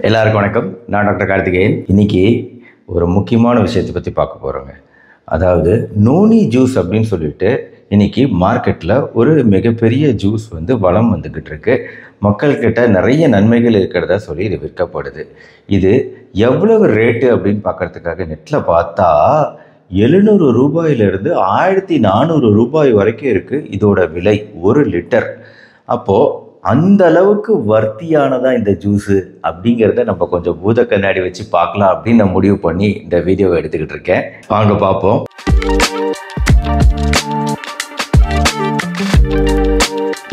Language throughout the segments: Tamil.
எல்லாருக்கும் வணக்கம். நான் டாக்டர் கார்த்திகேயன். இன்னைக்கு ஒரு முக்கியமான விஷயத்தை பற்றி பார்க்க போகிறோங்க. அதாவது நோனி ஜூஸ் அப்படின்னு சொல்லிட்டு இன்னைக்கு மார்க்கெட்டில் ஒரு மிகப்பெரிய ஜூஸ் வளம் வந்துக்கிட்டு இருக்கு. மக்கள்கிட்ட நிறைய நன்மைகள் இருக்கிறதா சொல்லி இது விற்கப்படுது. இது எவ்வளவு ரேட்டு அப்படின்னு பார்க்கறதுக்காக நெட்டில் பார்த்தா 700 ரூபாயிலிருந்து 1400 ரூபாய் வரைக்கும் இருக்குது இதோட விலை 1 லிட்டர். அப்போது அந்த அளவுக்கு வர்த்தியானதா இந்த ஜூஸு அப்படிங்கிறத நம்ம கொஞ்சம் பூத கண்ணாடி வச்சு பார்க்கலாம் அப்படின்னு நான் முடிவு பண்ணி இந்த வீடியோவை எடுத்துக்கிட்டு இருக்கேன். வாங்க பார்ப்போம்.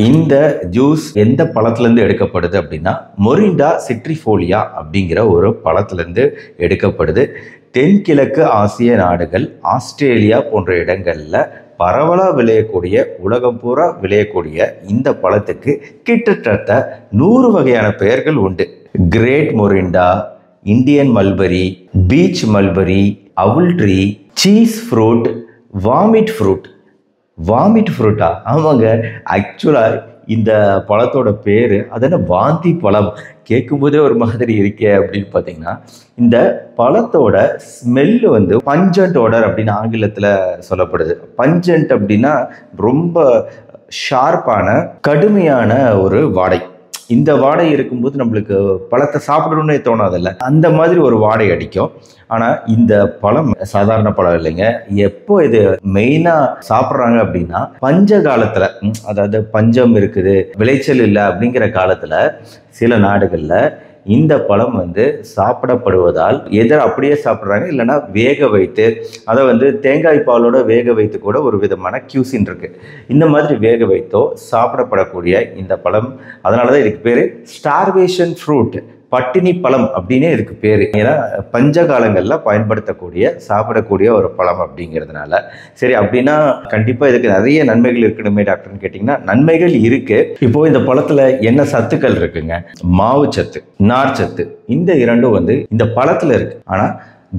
இந்த ஜூஸ் எந்த பழத்துலேருந்து எடுக்கப்படுது அப்படின்னா மொரிண்டா சிட்ரிஃபோலியா அப்படிங்கிற ஒரு பழத்துலேருந்து எடுக்கப்படுது. தென்கிழக்கு ஆசிய நாடுகள், ஆஸ்திரேலியா போன்ற இடங்களில் பரவலாக விளையக்கூடிய, உலகம் பூரா விளையக்கூடிய இந்த பழத்துக்கு கிட்டத்தட்ட 100 வகையான பெயர்கள் உண்டு. Great morinda, Indian mulberry, beach mulberry, owl tree, cheese fruit, vomit fruit. வாமிட் ஃப்ரூட்டா? ஆமாங்க. ஆக்சுவலாக இந்த பழத்தோட பேர் அதென்ன வாந்தி பழம். கேட்கும்போதே ஒரு மாதிரி இருக்கே அப்படின்னு பார்த்தீங்கன்னா, இந்த பழத்தோட ஸ்மெல்லு பஞ்சன்ட் ஓடர் அப்படின்னு ஆங்கிலத்தில் சொல்லப்படுது. பஞ்சன்ட் அப்படின்னா ரொம்ப ஷார்ப்பான கடுமையான ஒரு வாடை. இந்த வாடை இருக்கும்போது நம்மளுக்கு பழத்தை சாப்பிடணுன்னே தோணாதில்ல, அந்த மாதிரி ஒரு வாடை அடிக்கும். ஆனால் இந்த பழம் சாதாரண பழம் இல்லைங்க. எப்போ இது மெயினாக சாப்பிட்றாங்க அப்படின்னா பஞ்ச காலத்தில், அதாவது பஞ்சம் இருக்குது, விளைச்சல் இல்லை அப்படிங்கிற காலத்தில் சில நாடுகளில் இந்த பழம் சாப்பிடப்படுவதால் எதிர அப்படியே சாப்பிட்றாங்க, இல்லைன்னா வேக வைத்து, அதை தேங்காய் பாலோட வேக வைத்து கூட ஒரு விதமான கியூசின் இருக்குது. இந்த மாதிரி வேக வைத்தோ சாப்பிடப்படக்கூடிய இந்த பழம், அதனால தான் இதுக்கு பேர் ஸ்டார்வேஷன் ஃப்ரூட், பட்டினி பழம் அப்படின்னே இதுக்கு பேர். ஏன்னா பஞ்ச காலங்களில் பயன்படுத்தக்கூடிய, சாப்பிடக்கூடிய ஒரு பழம் அப்படிங்கிறதுனால. சரி, அப்படின்னா கண்டிப்பாக இதுக்கு நிறைய நன்மைகள் இருக்கணுமே டாக்டர்னு கேட்டிங்கன்னா, நன்மைகள் இருக்குது. இப்போது இந்த பழத்தில் என்ன சத்துக்கள் இருக்குங்க? மாவு சத்து, நார் சத்து, இந்த இரண்டும் இந்த பழத்தில் இருக்குது. ஆனால்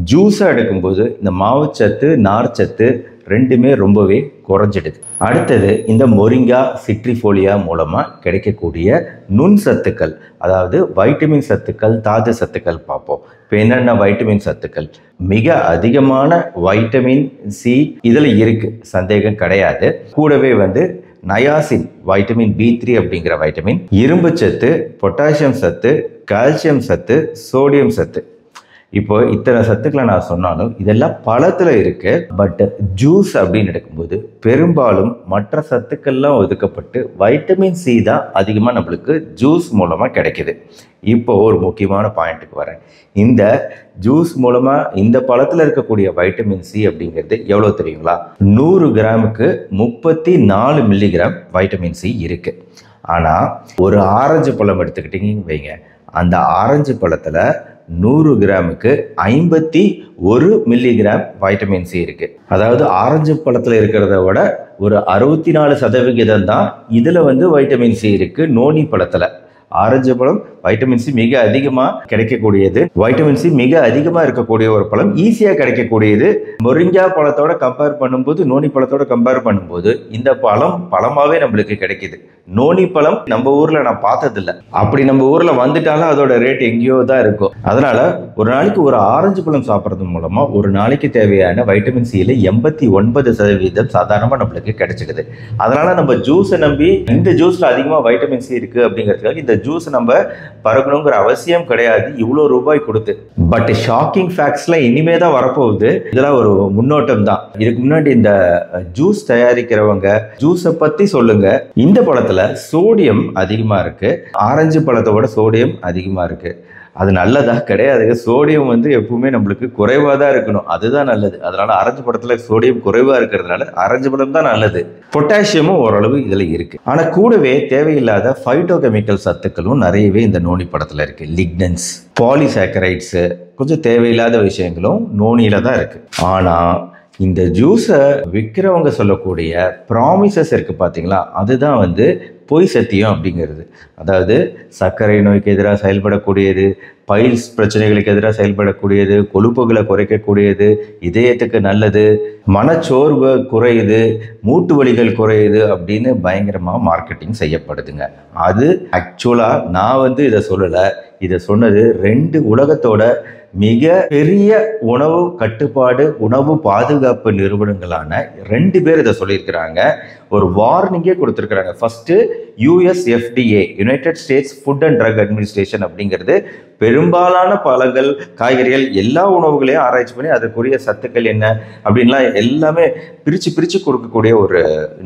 ஜூஸாக எடுக்கும்போது இந்த மாவுச்சத்து, நார்ச்சத்து ரெண்டுமே ரொம்பவே குறைஞ்சிடுது. அடுத்தது இந்த மொரிங்கா சிட்ரிஃபோலியா மூலமாக கிடைக்கக்கூடிய நுண் சத்துக்கள், அதாவது வைட்டமின் சத்துக்கள், தாது சத்துக்கள் பார்ப்போம். இப்போ என்னென்ன வைட்டமின் சத்துக்கள்? மிக அதிகமான வைட்டமின் சி இதில் இருக்குது, சந்தேகம் கிடையாது. கூடவே நயாசின், வைட்டமின் B3 அப்படிங்கிற வைட்டமின், இரும்பு சத்து, பொட்டாசியம் சத்து, கால்சியம் சத்து, சோடியம் சத்து. இப்போ இத்தனை சத்துக்களை நான் சொன்னாலும் இதெல்லாம் பழத்தில் இருக்கு. பட் ஜூஸ் அப்படின்னு எடுக்கும்போது பெரும்பாலும் மற்ற சத்துக்கள்லாம் ஒதுக்கப்பட்டு வைட்டமின் சி தான் அதிகமாக நம்மளுக்கு ஜூஸ் மூலமாக கிடைக்குது. இப்போ ஒரு முக்கியமான பாயிண்ட்டுக்கு வரேன். இந்த ஜூஸ் மூலமாக இந்த பழத்தில் இருக்கக்கூடிய வைட்டமின் சி அப்படிங்கிறது எவ்வளோ தெரியுங்களா? 100 கிராமுக்கு 34 மில்லிகிராம் வைட்டமின் சி இருக்கு. ஆனால் ஒரு ஆரஞ்சு பழம் எடுத்துக்கிட்டீங்கன்னு வைங்க, அந்த ஆரஞ்சு பழத்தில் 100 கிராமுக்கு 51 மில்லிகிராம் வைட்டமின் சி இருக்கு. அதாவது ஆரஞ்சு பழத்தில் இருக்கிறத விட ஒரு 64% தான் இதில் வைட்டமின் சி இருக்கு. நோனி பழத்தில், ஆரஞ்சு பழம் வைட்டமின் சி மிக அதிகமாக கிடைக்கக்கூடியது. வைட்டமின் சி மிக அதிகமாக இருக்கக்கூடிய ஒரு பழம், ஈஸியாக கிடைக்கக்கூடியது. மொரிங்கா பழத்தோட கம்பேர் பண்ணும்போது, நோனி பழத்தோட கம்பேர் பண்ணும்போது இந்த பழம் பழமாகவே நம்மளுக்கு கிடைக்கிது. நோனி பழம் நம்ம ஊரில் நான் பார்த்ததில்லை. அப்படி நம்ம ஊரில் வந்துட்டாலும் அதோட ரேட் எங்கேயோ தான் இருக்கும். அதனால ஒரு நாளைக்கு ஒரு ஆரஞ்சு பழம் சாப்பிட்றது மூலமாக ஒரு நாளைக்கு தேவையான வைட்டமின் சியில் 89% சாதாரணமாக நம்மளுக்கு கிடைச்சிடுது. அதனால நம்ம ஜூஸை நம்பி இந்த ஜூஸில் அதிகமாக வைட்டமின் சி இருக்குது அப்படிங்கிறதுக்காக இந்த ஜூஸ் நம்ம பறக்கணுங்கிற அவசியம் கிடையாது, இவ்வளோ ரூபாய் கொடுத்து. பட் ஷாக்கிங் ஃபேக்ட்ஸ்லாம் இனிமே தான் வரப்போகுது. இதெல்லாம் ஒரு முன்னோட்டம் தான். இதுக்கு முன்னாடி இந்த ஜூஸ் தயாரிக்கிறவங்க ஜூஸை பற்றி சொல்லுங்க. இந்த பழத்தில் சோடியம் அதிகமாக இருக்கு, ஆரஞ்சு பழத்தோட சோடியம் அதிகமாக இருக்கு. அது நல்லதா? கிடையாது. சோடியம் எப்பவுமே நம்மளுக்கு குறைவாக தான் இருக்கணும், அதுதான் நல்லது. அதனால ஆரஞ்சு பழத்தில் சோடியம் குறைவாக இருக்கிறதுனால ஆரஞ்சு பழம் தான் நல்லது. பொட்டாசியமும் ஓரளவு இதில் இருக்கு. ஆனால் கூடவே தேவையில்லாத ஃபைட்டோகெமிக்கல் சத்துக்களும் நிறையவே இந்த நோனி பழத்தில் இருக்கு. லிக்னன்ஸ், பாலிசாக்கரைட்ஸு, கொஞ்சம் தேவையில்லாத விஷயங்களும் நோனியில தான் இருக்கு. ஆனால் இந்த ஜூஸை விற்கிறவங்க சொல்லக்கூடிய ப்ராமிசஸ் இருக்கு பார்த்தீங்களா, அதுதான் பொய் சத்தியம் அப்படிங்கிறது. அதாவது சர்க்கரை நோய்க்கு எதிராக செயல்படக்கூடியது, பைல்ஸ் பிரச்சனைகளுக்கு எதிராக செயல்படக்கூடியது, கொழுப்புகளை குறைக்கக்கூடியது, இதயத்துக்கு நல்லது, மனச்சோர்வு குறையுது, மூட்டு வலிகள் குறையுது அப்படின்னு பயங்கரமாக மார்க்கெட்டிங் செய்யப்படுதுங்க. அது ஆக்சுவலாக நான் இதை சொல்லலை. இதை சொன்னது 2 உலகத்தோட மிக பெரிய உணவு கட்டுப்பாடு உணவு பாதுகாப்பு நிறுவனங்களான 2 பேர் இதை சொல்லியிருக்கிறாங்க. ஒரு வார்னிங்கே கொடுத்துருக்குறாங்க. First USFDA, United States Food and Drug Administration அப்படிங்கிறது பெரும்பாலான பழங்கள் காய்கறிகள் எல்லா உணவுகளையும் ஆராய்ச்சி பண்ணி அதுக்குரிய சத்துக்கள் என்ன அப்படின்லாம் எல்லாமே பிரித்து கொடுக்கக்கூடிய ஒரு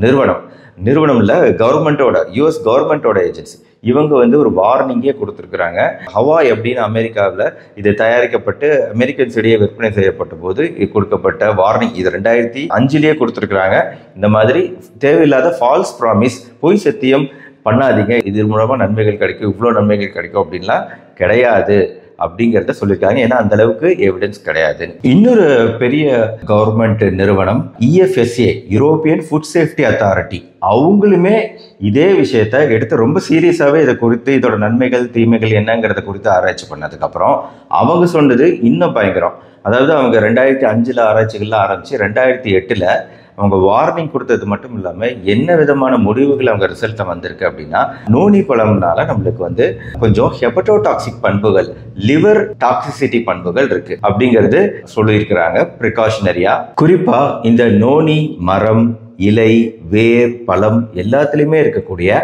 நிறுவனம் இல்லை, கவர்மெண்ட்டோட US கவர்மெண்ட்டோட ஏஜென்சி. இவங்க ஒரு வார்னிங்கே கொடுத்துருக்குறாங்க. ஹவாய் அப்படின்னு அமெரிக்காவில் இது தயாரிக்கப்பட்டு அமெரிக்கன்ஸிடையே விற்பனை செய்யப்பட்ட போது கொடுக்கப்பட்ட வார்னிங். இது 2005 கொடுத்துருக்குறாங்க. இந்த மாதிரி தேவையில்லாத ஃபால்ஸ் ப்ராமிஸ், பொய் சத்தியம் பண்ணாதீங்க, இது மூலமாக நன்மைகள் கிடைக்கும், இவ்வளோ நன்மைகள் கிடைக்கும் அப்படின்லாம் கிடையாது அப்படிங்கிறத சொல்லியிருக்காங்க. ஏன்னா அந்த அளவுக்கு எவிடன்ஸ் கிடையாது. இன்னொரு பெரிய கவர்மெண்ட் நிறுவனம் EFSA, European food safety authority, அவங்களுமே இதே விஷயத்த எடுத்து ரொம்ப சீரியஸாகவே இதை குறித்து இதோட நன்மைகள் தீமைகள் என்னங்கிறத குறித்து ஆராய்ச்சி பண்ணதுக்கப்புறம் அவங்க சொன்னது இன்னும் பயங்கரம். அதாவது அவங்க 2005 ஆராய்ச்சிகள்லாம் ஆரம்பித்து 2008 அவங்க வார்னிங் கொடுத்தது மட்டும் இல்லாமல் என்ன விதமான முடிவுகள் அவங்க ரிசல்ட்டை வந்திருக்கு அப்படின்னா, நோனி பழம்னால நம்மளுக்கு கொஞ்சம் ஹெப்படோடாக்சிக் பண்புகள், லிவர் டாக்ஸிசிட்டி பண்புகள் இருக்கு அப்படிங்கிறது சொல்லியிருக்கிறாங்க ப்ரிகாஷனரியா. குறிப்பா இந்த நோனி மரம், இலை, வேர், பழம் எல்லாத்துலேயுமே இருக்கக்கூடிய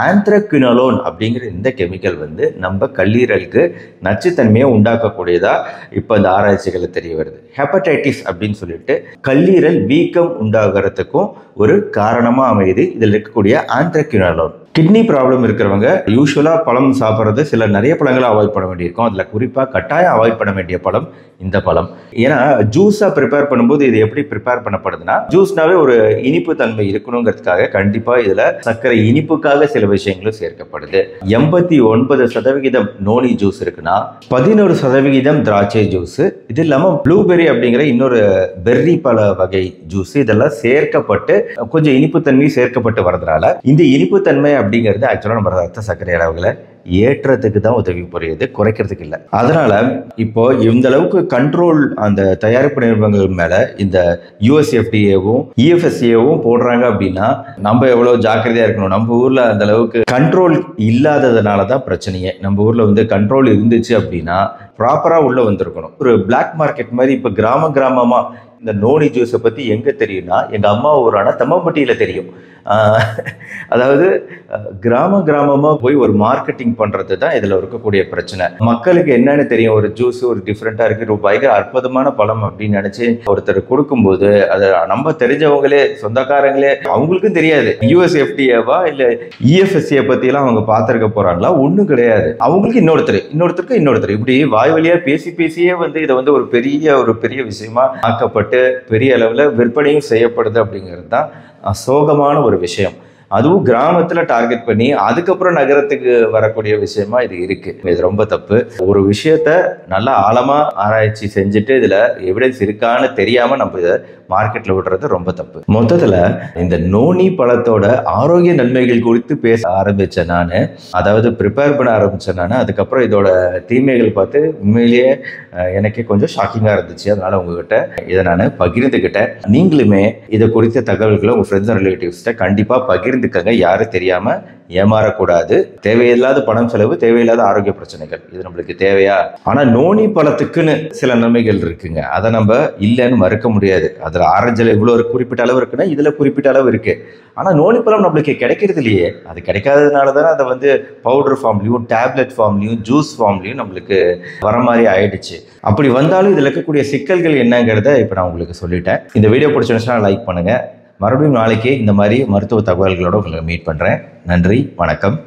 ஆந்த்ரக்வினோலோன் அப்படிங்கிற இந்த கெமிக்கல் நம்ம கல்லீரலுக்கு நச்சுத்தன்மையை உண்டாக்கக்கூடியதா இப்போ இந்த ஆராய்ச்சிகளை தெரிய வருது. ஹெப்படைட்டிஸ் அப்படின்னு சொல்லிட்டு கல்லீரல் வீக்கம் உண்டாகிறதுக்கும் ஒரு காரணமாக அமையுது இதில் இருக்கக்கூடிய ஆந்த்ரக்வினோலோன். கிட்னி ப்ராப்ளம் இருக்கிறவங்க யூஸ்வலாக பழம் சாப்பிட்றது நிறைய பழங்களை அவாய்ட் பண்ண வேண்டியிருக்கும். அதில் குறிப்பாக கட்டாயம் அவாய்ட் பண்ண வேண்டிய பழம் இந்த பழம். ஏன்னா ஜூஸாக ப்ரிப்பேர் பண்ணும்போது இது எப்படி ப்ரிப்பேர் பண்ணப்படுதுன்னா, ஜூஸ்னாவே ஒரு இனிப்பு தன்மை இருக்கணுங்கிறதுக்காக கண்டிப்பாக இதில் சர்க்கரை இனிப்புக்காக சில விஷயங்களும் சேர்க்கப்படுது. 89% நோனி ஜூஸ் இருக்குன்னா 11% திராட்சை ஜூஸ், இது இல்லாமல் ப்ளூபெர்ரி அப்படிங்கிற இன்னொரு பெர்ரி பழ வகை ஜூஸ் இதெல்லாம் சேர்க்கப்பட்டு கொஞ்சம் இனிப்புத்தன்மையும் சேர்க்கப்பட்டு வரதுனால இந்த இனிப்புத்தன்மை அப்படிங்கிறது ஆக்சுவலாக நம்ம ரத்த சர்க்கரை அளவுகளை ஏற்றத்துக்கு தான் உதவி புரியுது, குறைக்கிறதுக்கு இல்லை. அதனால இப்போ இந்த அளவுக்கு கண்ட்ரோல் அந்த தயாரிப்பு நிறுவனங்கள் மேல இந்த USFDAவும் EFSAவும் போடுறாங்க அப்படின்னா நம்ம எவ்வளவு ஜாக்கிரதையா இருக்கணும். நம்ம ஊர்ல அந்த அளவுக்கு கண்ட்ரோல் இல்லாததுனால தான் பிரச்சனையே. நம்ம ஊர்ல கண்ட்ரோல் இருந்துச்சு அப்படின்னா ப்ராப்பரா உள்ள வந்திருக்கணும். ஒரு பிளாக் மார்க்கெட் மாதிரி இப்ப கிராமமா இந்த நோனி ஜூஸை பற்றி எங்கே தெரியும்னா, எங்கள் அம்மா ஊரான தம்மம்பட்டியில் தெரியும். அதாவது கிராமமாக போய் ஒரு மார்க்கெட்டிங் பண்ணுறது தான் இதில் இருக்கக்கூடிய பிரச்சனை. மக்களுக்கு என்னன்னு தெரியும், ஒரு ஜூஸ் ஒரு டிஃப்ரெண்ட்டாக இருக்குது, ஒரு பயங்கர அற்புதமான பழம் அப்படின்னு நினச்சி ஒருத்தர் கொடுக்கும்போது அதை நம்ம தெரிஞ்சவங்களே சொந்தக்காரங்களே அவங்களுக்கும் தெரியாது USFDAவா இல்லை EFSA பற்றிலாம் அவங்க பார்த்துருக்க போகிறாங்களா, ஒன்றும் கிடையாது. அவங்களுக்கு இன்னொருத்தருக்கு இப்படி வாய் வழியாக பேசியே இதை ஒரு பெரிய விஷயமா ஆக்கப்பட்டு பெரிய அளவில் விற்பனையும் செய்யப்படுது அப்படிங்கிறது தான் சோகமான ஒரு விஷயம். அதுவும் கிராமத்துல டார்கெட் பண்ணி அதுக்கப்புறம் நகரத்துக்கு வரக்கூடிய விஷயமா இது இருக்கு. இது ரொம்ப தப்பு. ஒரு விஷயத்த நல்லா ஆழமா ஆராய்ச்சி செஞ்சுட்டு இதுல எவிடன்ஸ் இருக்கான்னு தெரியாம நம்ம இதை மார்க்கெட்ல விடுறது ரொம்ப தப்பு. மொத்தத்துல இந்த நோனி பழத்தோட ஆரோக்கிய நன்மைகள் குறித்து பேச ஆரம்பிச்சேன் நானு, அதாவது ப்ரிப்பேர் பண்ண ஆரம்பிச்சேன் நானு. அதுக்கப்புறம் இதோட தீமைகள் பார்த்து உண்மையிலேயே எனக்கே கொஞ்சம் ஷாக்கிங்கா இருந்துச்சு. அதனால உங்ககிட்ட இதை நான் பகிர்ந்துக்கிட்டேன். நீங்களுமே இதை குறித்த தகவல்களை உங்க ஃப்ரெண்ட்ஸ் அண்ட் ரிலேட்டிவ்ஸ்கிட்ட கண்டிப்பா பகிர்ந்துக்கங்க. யாரும் தெரியாம ஏமாறக்கூடாது. தேவையில்லாத பணம் செலவு, தேவையில்லாத ஆரோக்கிய பிரச்சனைகள் இது நம்மளுக்கு தேவையா? ஆனா நோனி பழத்துக்குன்னு சில நன்மைகள் இருக்குங்க, அதை நம்ம இல்லைன்னு மறுக்க முடியாது. அதுல ஆரஞ்சில் இவ்வளோ ஒரு குறிப்பிட்ட அளவு இருக்குன்னா இதுல குறிப்பிட்ட அளவு இருக்கு. ஆனா நோனி பழம் நம்மளுக்கு கிடைக்கிறது இல்லையே. அது கிடைக்காததுனால தானே அதை பவுடர் ஃபார்ம்லையும் டேப்லெட் ஃபார்ம்லையும் ஜூஸ் ஃபார்ம்லையும் நம்மளுக்கு வர மாதிரி ஆயிடுச்சு. அப்படி வந்தாலும் இதுல இருக்கக்கூடிய சிக்கல்கள் என்னங்கிறத இப்போ நான் உங்களுக்கு சொல்லிட்டேன். இந்த வீடியோ பிடிச்சிருந்துச்சுன்னா லைக் பண்ணுங்க. மறுபடியும் நாளைக்கே இந்த மாதிரி மருத்துவ தகவல்களோட உங்களை மீட் பண்ணுறேன். நன்றி, வணக்கம்.